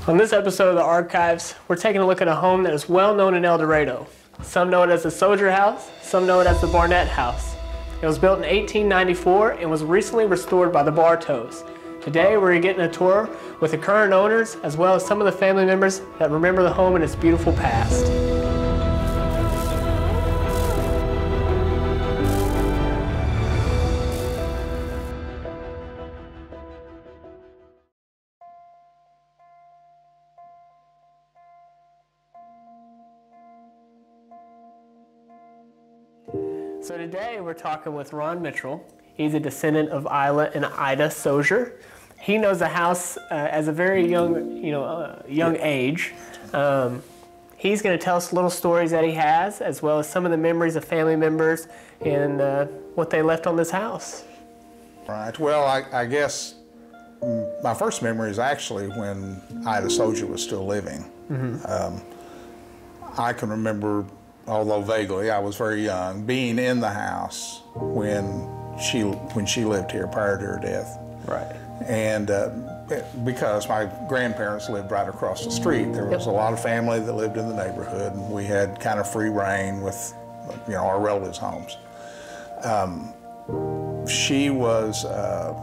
On this episode of The Archives, we're taking a look at a home that is well known in Eldorado. Some know it as the Soldier House, some know it as the Burnett House. It was built in 1894 and was recently restored by the Bartows. Today we're getting a tour with the current owners as well as some of the family members that remember the home and its beautiful past. So today we're talking with Ron Mitchell. He's a descendant of Isla and Ida Soldier. He knows the house as a very young age. He's going to tell us little stories that he has, as well as some of the memories of family members and what they left on this house. Right. Well, I guess my first memory is actually when Ida Soldier was still living. Mm-hmm. I can remember, although vaguely, I was very young, being in the house when she lived here prior to her death. Right. And because my grandparents lived right across the street, there was a lot of family that lived in the neighborhood, and we had kind of free reign with, our relatives' homes. She was a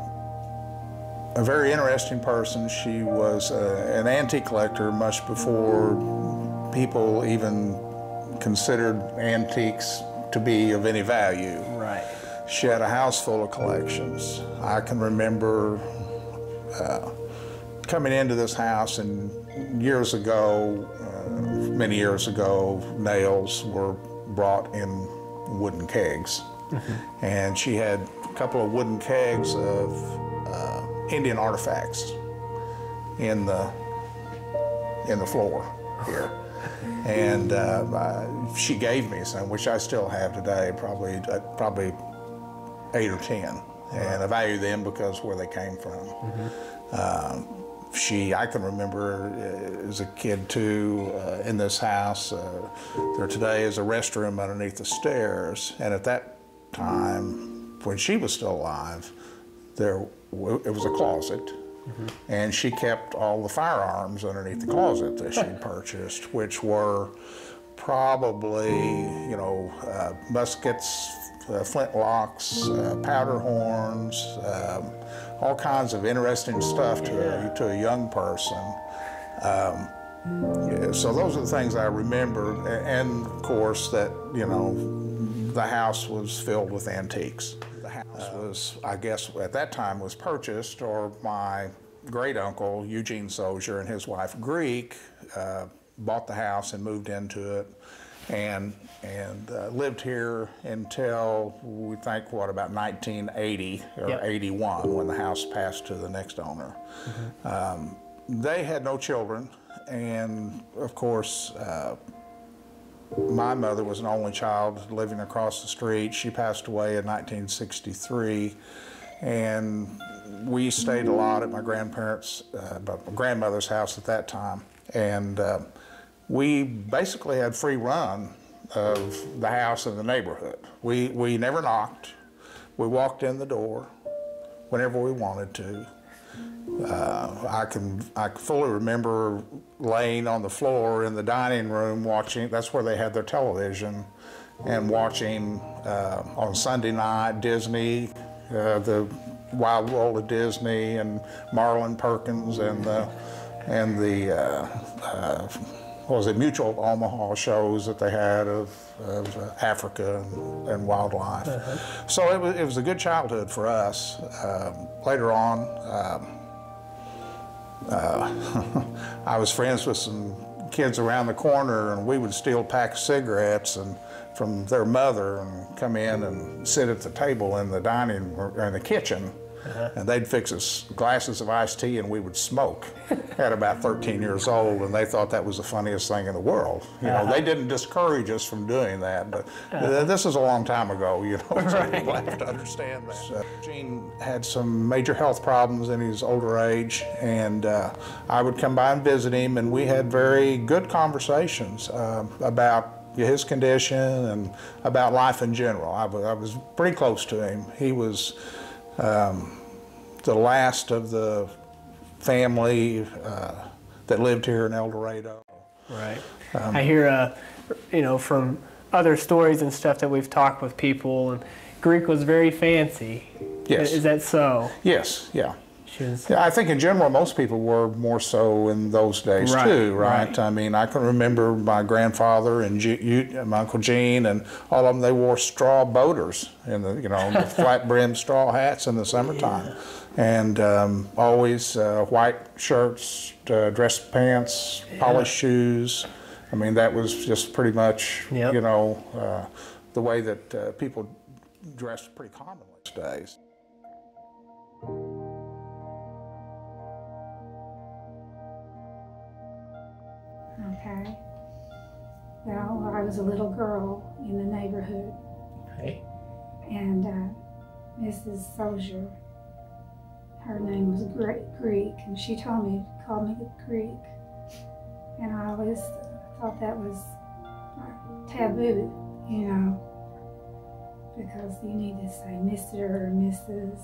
very interesting person. She was an antique collector much before people even considered antiques to be of any value. Right. She had a house full of collections. I can remember coming into this house, and many years ago, nails were brought in wooden kegs. Mm-hmm. And she had a couple of wooden kegs of Indian artifacts in the floor here. And she gave me some, which I still have today, probably 8 or 10. And I value them because where they came from. Mm-hmm. I can remember as a kid too, in this house, there today is a restroom underneath the stairs. And at that time, when she was still alive, it was a closet. Mm-hmm. And she kept all the firearms underneath the closet that she'd purchased, which were probably, muskets, flintlocks, powder horns, all kinds of interesting stuff to a young person. So those are the things I remember, and of course that, the house was filled with antiques. The house was, I guess, at that time was purchased, or my great uncle, Eugene Soldier, and his wife, Greek, bought the house and moved into it and lived here until, we think, about 1980 or 81, when the house passed to the next owner. Mm-hmm. They had no children, and of course, my mother was an only child living across the street. She passed away in 1963, and we stayed a lot at my grandmother's house at that time. And we basically had free run of the house and the neighborhood. We never knocked. We walked in the door whenever we wanted to. I fully remember laying on the floor in the dining room watching, that's where they had their television, and watching on Sunday night Disney, the Wild World of Disney, and Marlon Perkins, and the Mutual Omaha shows that they had of Africa and wildlife. Uh-huh. So it was a good childhood for us. Later on, I was friends with some kids around the corner, and we would steal a pack of cigarettes from their mother and come in and sit at the table in the dining room, or in the kitchen. Uh-huh. And they'd fix us glasses of iced tea, and we would smoke at about 13 years old, and they thought that was the funniest thing in the world. They didn't discourage us from doing that, but this is a long time ago, so people have to understand that. Gene had some major health problems in his older age, and I would come by and visit him, and we had very good conversations about his condition and about life in general. I was pretty close to him. He was the last of the family that lived here in Eldorado. Right. I hear, you know, from other stories and stuff that we've talked with people, and Greek was very fancy. Yes. Is that so? Yes, yeah. Was... Yeah, I think in general most people were more so in those days too, right? I mean, I can remember my grandfather and my Uncle Gene and all of them, they wore straw boaters and the, you know, the flat brimmed straw hats in the summertime. And always white shirts, dress pants, polished shoes. I mean, that was just pretty much, you know, the way that people dressed pretty commonly these days. Okay. Well, I was a little girl in the neighborhood. Okay. And Mrs. Soldier, her name was Greek, and she called me Greek. And I always thought that was taboo, you know, because you need to say Mr. or Mrs.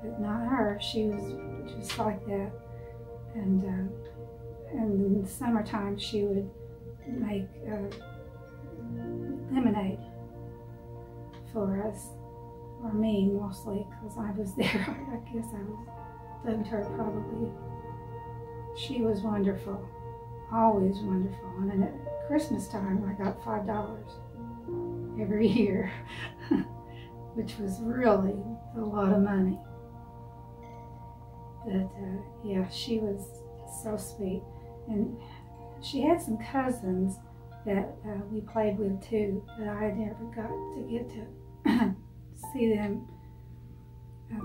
But not her. She was just like that. And in the summertime, she would make lemonade for us, or me mostly, because I was there. I guess I loved her probably. She was wonderful, always wonderful. And then at Christmas time, I got $5 every year, which was really a lot of money. But yeah, she was so sweet. And she had some cousins that we played with too, but I never got to get to see them.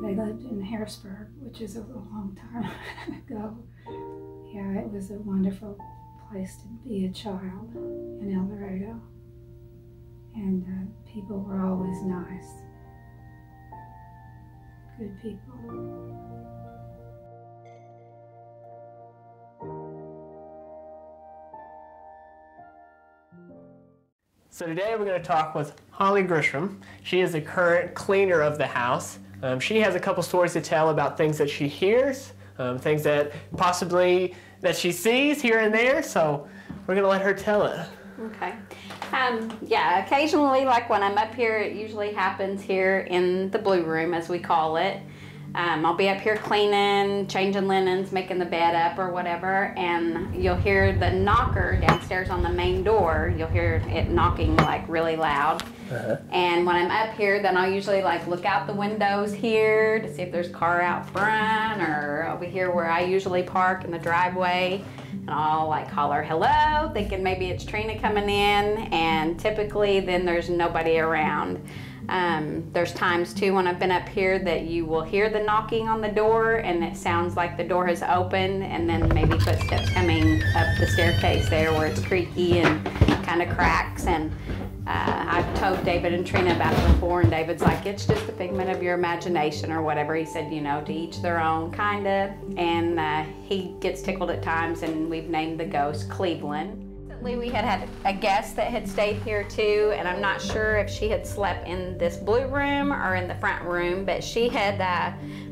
They lived in Harrisburg, which is a long time ago. Yeah, it was a wonderful place to be a child in Eldorado. And people were always nice. Good people. So today we're going to talk with Holly Grisham. She is the current cleaner of the house. She has a couple stories to tell about things that she hears, things that possibly that she sees here and there. So we're going to let her tell it. Okay. Yeah, occasionally, like when I'm up here, it usually happens here in the blue room, as we call it. I'll be up here cleaning, changing linens, making the bed up or whatever, and you'll hear the knocker downstairs on the main door. You'll hear it knocking like really loud. And when I'm up here, then I'll usually like look out the windows here to see if there's a car out front, or over here where I usually park in the driveway. And I'll like holler hello, thinking maybe it's Trina coming in, and typically then there's nobody around. There's times too when I've been up here that you will hear the knocking on the door and it sounds like the door has opened, and then maybe footsteps coming up the staircase there where it's creaky and kind of cracks. And I've told David and Trina about it before, and David's like, it's just a figment of your imagination or whatever. He said, you know, to each their own, kind of. And he gets tickled at times, and we've named the ghost Cleveland. We had a guest that had stayed here too, and I'm not sure if she had slept in this blue room or in the front room, but she had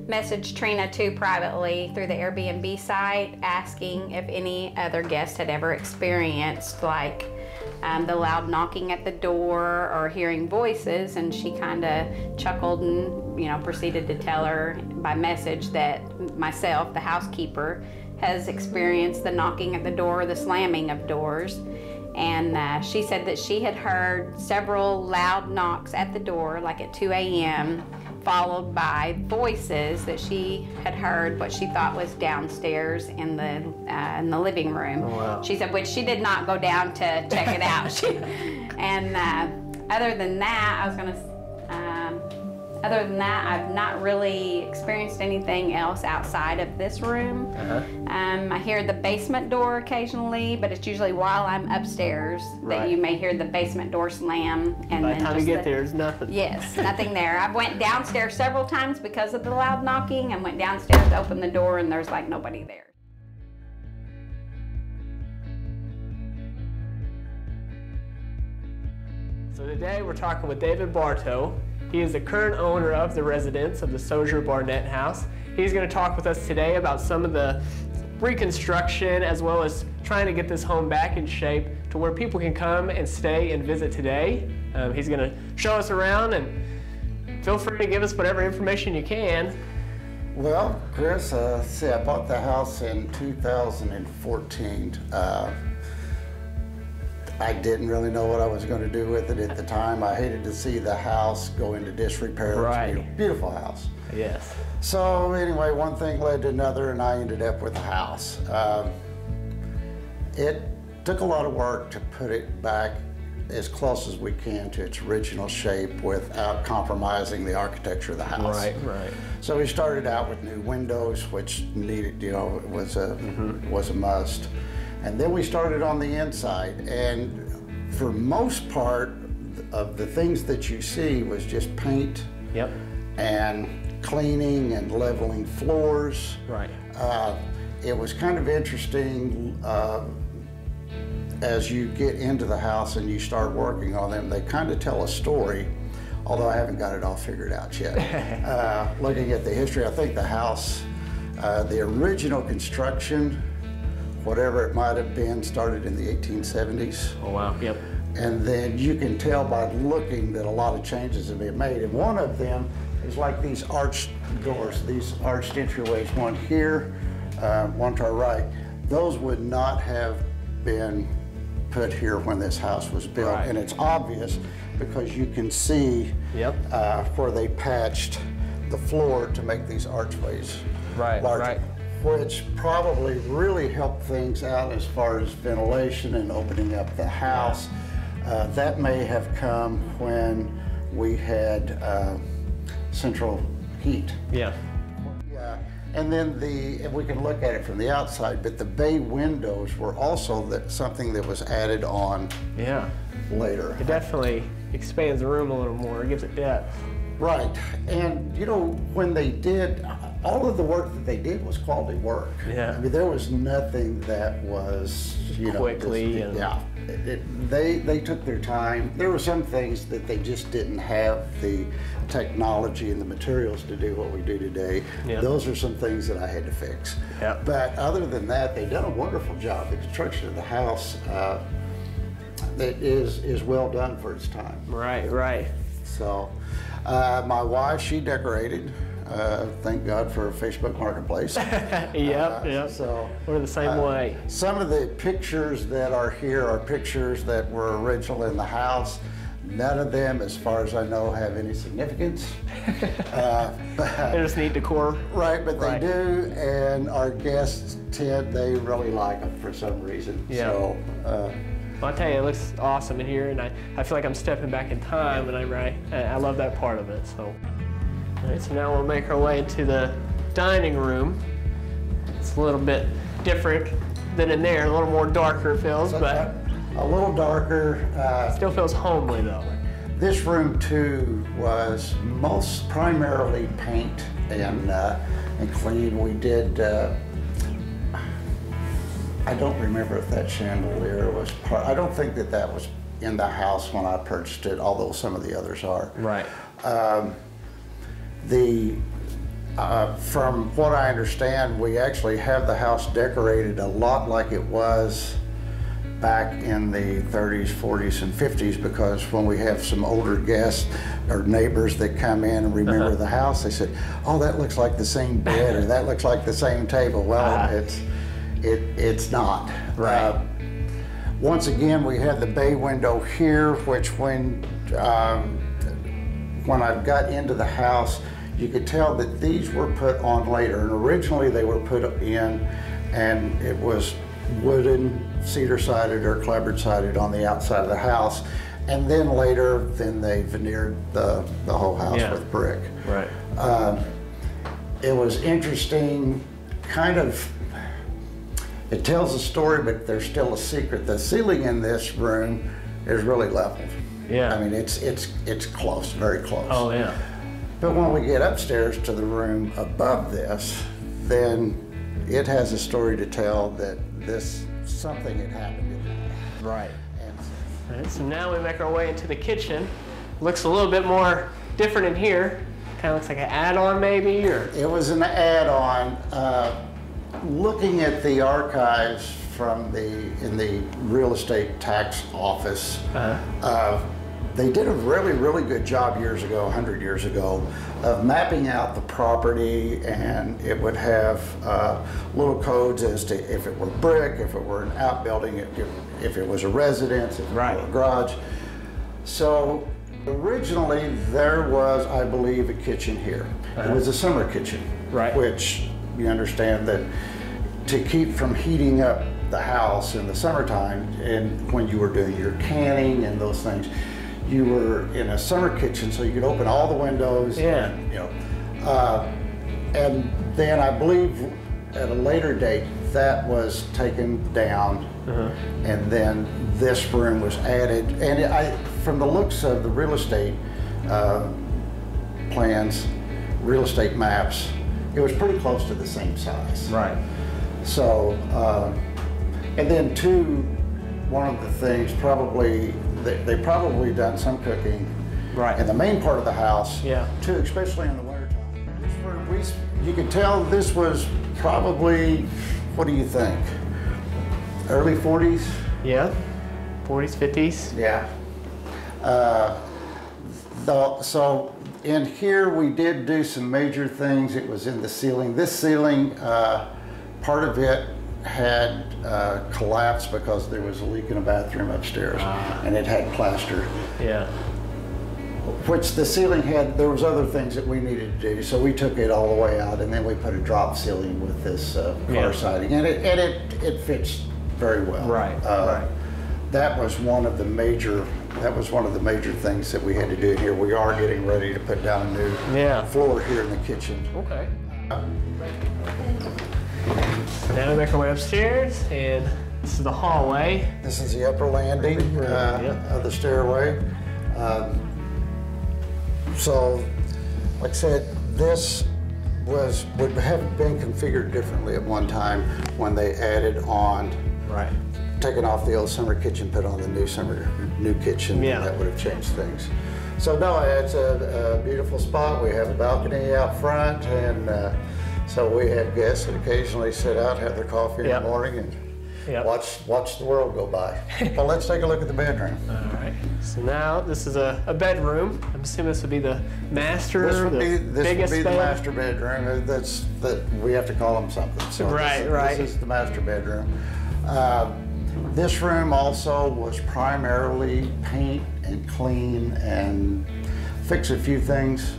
messaged Trina too privately through the Airbnb site asking if any other guests had ever experienced like the loud knocking at the door or hearing voices, and she kind of chuckled and, you know, proceeded to tell her by message that myself, the housekeeper, has experienced the knocking at the door, the slamming of doors. And she said that she had heard several loud knocks at the door, like at 2 a.m., followed by voices that she had heard what she thought was downstairs in the living room. Oh, wow. She said, which she did not go down to check it out. Other than that, other than that, I've not really experienced anything else outside of this room. I hear the basement door occasionally, but it's usually while I'm upstairs that you may hear the basement door slam. And by the time you get there, there's nothing. Yes, nothing there. I went downstairs several times because of the loud knocking, and went downstairs to open the door, and there's like nobody there. So today we're talking with David Bartow. He is the current owner of the residence of the Choisser Burnett House. He's going to talk with us today about some of the reconstruction as well as trying to get this home back in shape to where people can come and stay and visit today. He's going to show us around, and feel free to give us whatever information you can. Well, Chris, see, I bought the house in 2014. I didn't really know what I was going to do with it at the time. I hated to see the house go into disrepair. Right. It's a beautiful house. Yes. So anyway, one thing led to another, and I ended up with a house. It took a lot of work to put it back as close as we can to its original shape without compromising the architecture of the house. Right, right. So we started out with new windows, which needed, was a must. And then we started on the inside, and for most part of the things that you see was just paint. Yep. And cleaning and leveling floors. Right. It was kind of interesting as you get into the house and you start working on them, they kind of tell a story, although I haven't got it all figured out yet. Looking at the history, I think the house, the original construction, whatever it might have been, started in the 1870s. Oh, wow. Yep. And then you can tell by looking that a lot of changes have been made. And one of them is like these arched doors, these arched entryways, one here, one to our right. Those would not have been put here when this house was built. Right. And it's obvious because you can see Yep. Where they patched the floor to make these archways Right, larger. right. Which probably really helped things out as far as ventilation and opening up the house. That may have come when we had central heat. Yeah. Yeah, and then we can look at it from the outside, but the bay windows were also something that was added on Yeah. later. It definitely expands the room a little more. It gives it depth. Right, and when they did, all of the work that they did was quality work. Yeah. I mean, there was nothing that was, quickly just, and- yeah. They took their time. There were some things that they just didn't have the technology and the materials to do what we do today. Yeah. Those are some things that I had to fix. Yeah. But other than that, they've done a wonderful job. The construction of the house that is well done for its time. Right, right. So, my wife, she decorated. Thank God for Facebook Marketplace. Yep. So We're the same way. some of the pictures that are here are pictures that were original in the house. None of them, as far as I know, have any significance. They just need decor. Right, but Right. they do, and our guests they really like them for some reason. Yeah. So, Well, I tell you, it looks awesome in here, and I feel like I'm stepping back in time when I write. I love that part of it. So, all right, so now we'll make our way to the dining room. It's a little bit different than in there, a little more darker it feels, but a little darker. still feels homely though. This room too was most primarily paint and clean. We did. I don't remember if that chandelier was part. I don't think that was in the house when I purchased it, although some of the others are. Right. From what I understand, we actually have the house decorated a lot like it was back in the 30s, 40s, and 50s, because when we have some older guests or neighbors that come in and remember the house, they said, "Oh, that looks like the same bed," or "That looks like the same table." Well, it's not. Right. Once again, we had the bay window here, which when I got into the house, you could tell that these were put on later. And originally they were put in, and it was wooden, cedar sided or clapboard sided on the outside of the house. And then later, they veneered the whole house with brick. Right. It was interesting, kind of. It tells a story, but there's still a secret. The ceiling in this room is really leveled. Yeah. I mean, it's close, very close. Oh yeah. But when we get upstairs to the room above this, then it has a story to tell that something had happened in it. Right. And All right, so now we make our way into the kitchen. Looks a little bit more different in here. Kind of looks like an add-on maybe, or it was an add-on. looking at the archives from in the real estate tax office, they did a really good job years ago, 100 years ago, of mapping out the property, and it would have little codes as to if it were brick, if it were an outbuilding, if it was a residence, if it were a garage. So originally there was, I believe, a kitchen here. It was a summer kitchen, which you understand that to keep from heating up the house in the summertime, and when you were doing your canning and those things, you were in a summer kitchen, so you could open all the windows. And, you know, and then I believe at a later date that was taken down, and then this room was added. And from the looks of the real estate plans, real estate maps, it was pretty close to the same size. Right. So, and then too, one of the things probably, they probably done some cooking in the main part of the house, too, especially in the wintertime. You could tell this was probably, what do you think? Early 40s? Yeah, 40s, 50s. Yeah. So in here we did do some major things. It was in the ceiling. This ceiling, part of it had collapsed because there was a leak in a bathroom upstairs, and it had plaster. Yeah. Which the ceiling had, there was other things that we needed to do, so we took it all the way out, and then we put a drop ceiling with this car siding, and it fits very well. Right. That was one of the major. That was one of the major things that we had to do here. We are getting ready to put down a new floor here in the kitchen. Okay. Now we make our way upstairs, and this is the hallway. This is the upper landing of the stairway. So, like I said, this would have been configured differently at one time when they added on, taken off the old summer kitchen, put on the new kitchen. That would have changed things. So no, it's a beautiful spot. We have a balcony out front, and so we have guests that occasionally sit out, have their coffee in the morning, and watch the world go by. Well, let's take a look at the bedroom. All right. So now this is a bedroom. I'm assuming this would be the master. This would be the master bedroom. That we have to call them something. So this is the master bedroom. This room also was primarily paint and clean and fix a few things.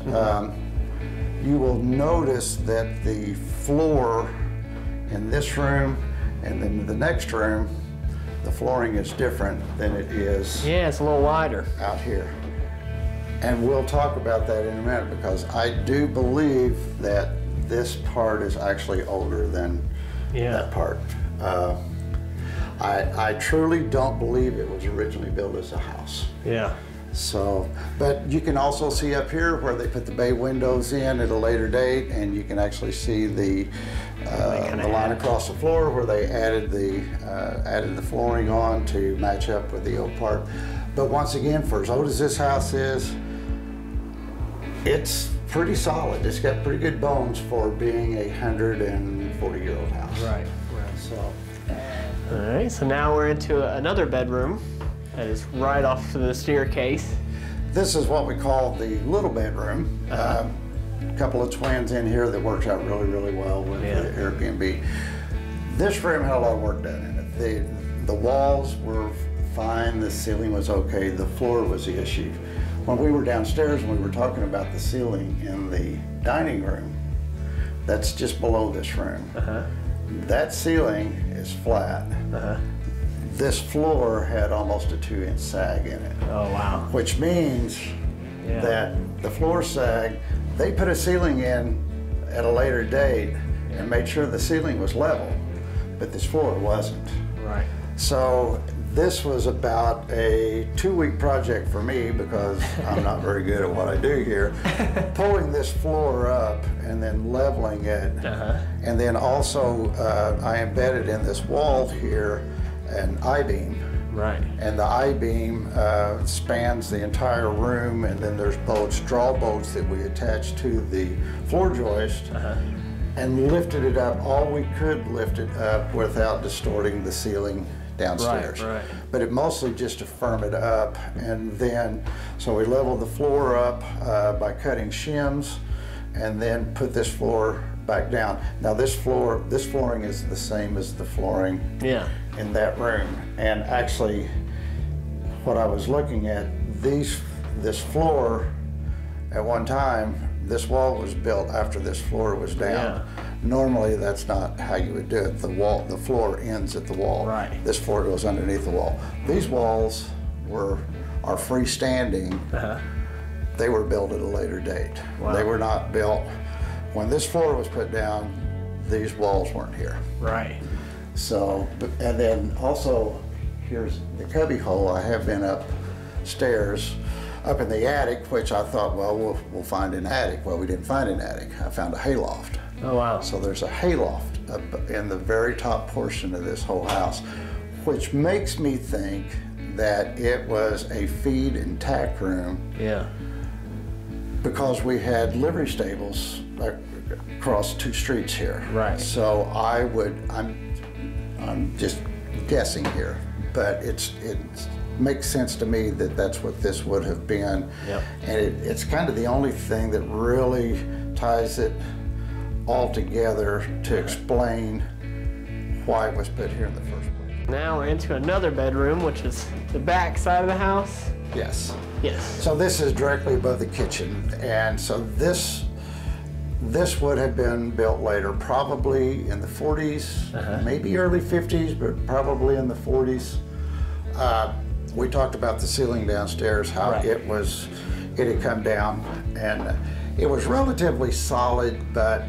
You will notice that the floor in this room and then the next room, the flooring is different than it is. Yeah, it's a little wider out here. And we'll talk about that in a minute, because I do believe that this part is actually older than that part. I truly don't believe it was originally built as a house. Yeah. So, but you can also see up here where they put the bay windows in at a later date, and you can actually see the line across the floor where they added the flooring on to match up with the old part. But once again, for as old as this house is, it's pretty solid. It's got pretty good bones for being a 140-year-old house. Right. So. All right. So now we're into another bedroom that is right off to the staircase. This is what we call the little bedroom. A couple of twins in here that works out really well with the Airbnb. This room had a lot of work done in it. The walls were fine, the ceiling was okay, the floor was the issue. When we were downstairs and we were talking about the ceiling in the dining room, that's just below this room. That ceiling is flat. This floor had almost a 2-inch sag in it. Oh, wow. Which means that the floor sag, they put a ceiling in at a later date and made sure the ceiling was level, but this floor wasn't. Right. So this was about a 2-week project for me, because I'm not very good at what I do here. Pulling this floor up and then leveling it. And then also I embedded in this wall here an I-beam. Right. And the I-beam spans the entire room, and then there's bolts, draw bolts that we attach to the floor joist. and lifted it up all we could lift it up without distorting the ceiling downstairs. Right. But it mostly just to firm it up, and then so we leveled the floor up by cutting shims, and then put this floor back down. Now this flooring is the same as the flooring in that room, and actually what I was looking at, this floor at one time, this wall was built after this floor was down. Normally that's not how you would do it. The floor ends at the wall. Right. This floor goes underneath the wall. These walls are freestanding. They were built at a later date. Wow. They were not built when this floor was put down. These walls weren't here. Right. So, and then also here's the cubby hole. I have been upstairs, up in the attic, which I thought, well, we'll find an attic. Well, we didn't find an attic. I found a hayloft. Oh, wow. So there's a hayloft up in the very top portion of this whole house, which makes me think that it was a feed and tack room. Yeah. Because we had livery stables across 2 streets here. Right. So I'm just guessing here, but it makes sense to me that that's what this would have been. Yep. And it's kind of the only thing that really ties it all together to explain why it was put here in the first place. Now we're into another bedroom, which is the back side of the house. Yes. Yes. So this is directly above the kitchen, and so this would have been built later, probably in the 40s, maybe early 50s, but probably in the 40s. We talked about the ceiling downstairs, how it had come down, and it was relatively solid, but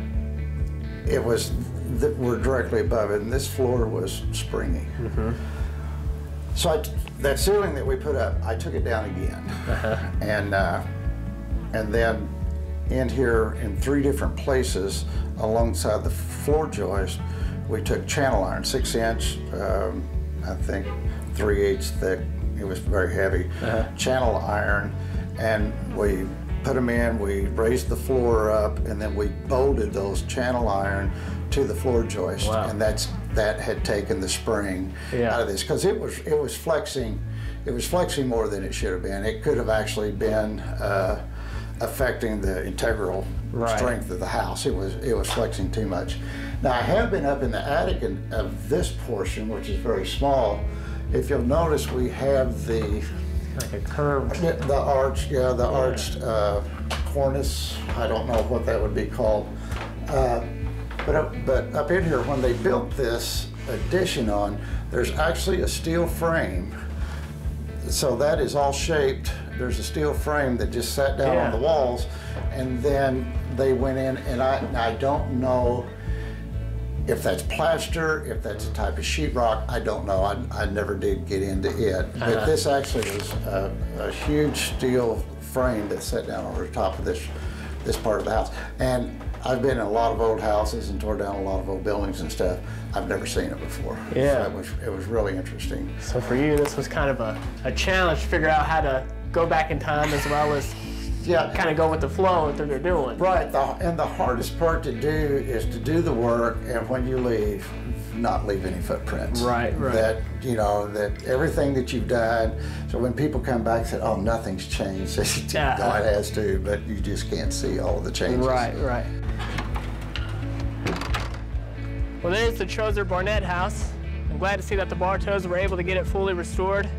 we're directly above it, and this floor was springy. So that ceiling that we put up, I took it down again, and then in here in 3 different places alongside the floor joist, we took channel iron, 6-inch, I think 3/8 thick. It was very heavy, channel iron, and we put them in, we raised the floor up, and then we bolted those channel iron to the floor joist. Wow. And that had taken the spring out of this, because it was flexing more than it should have been. It could have actually been affecting the integral strength of the house. It was flexing too much. Now I have been up in the attic of this portion, which is very small. If you'll notice, we have Like a curved. the arched cornice. I don't know what that would be called. But up in here, when they built this addition on, there's actually a steel frame. So that is all shaped. There's a steel frame that just sat down on the walls, and then they went in, and I don't know if that's plaster, if that's a type of sheetrock, I don't know. I never did get into it. But this actually was a huge steel frame that sat down over the top of this part of the house. And I've been in a lot of old houses and tore down a lot of old buildings and stuff. I've never seen it before. Yeah. So it was really interesting. So for you, this was kind of a challenge to figure out how to go back in time as well as kind of go with the flow of what they're doing. Right, and the hardest part to do is to do the work, and when you leave, not leave any footprints. Right. That, that everything that you've done, so when people come back and say, oh, nothing's changed, it has to, but you just can't see all of the changes. Right. Well, there's the Choisser Burnett House. I'm glad to see that the Bartows were able to get it fully restored.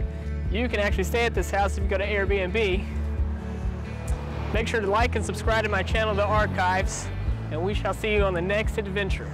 You can actually stay at this house if you go to Airbnb. Make sure to like and subscribe to my channel, The Archives, and we shall see you on the next adventure.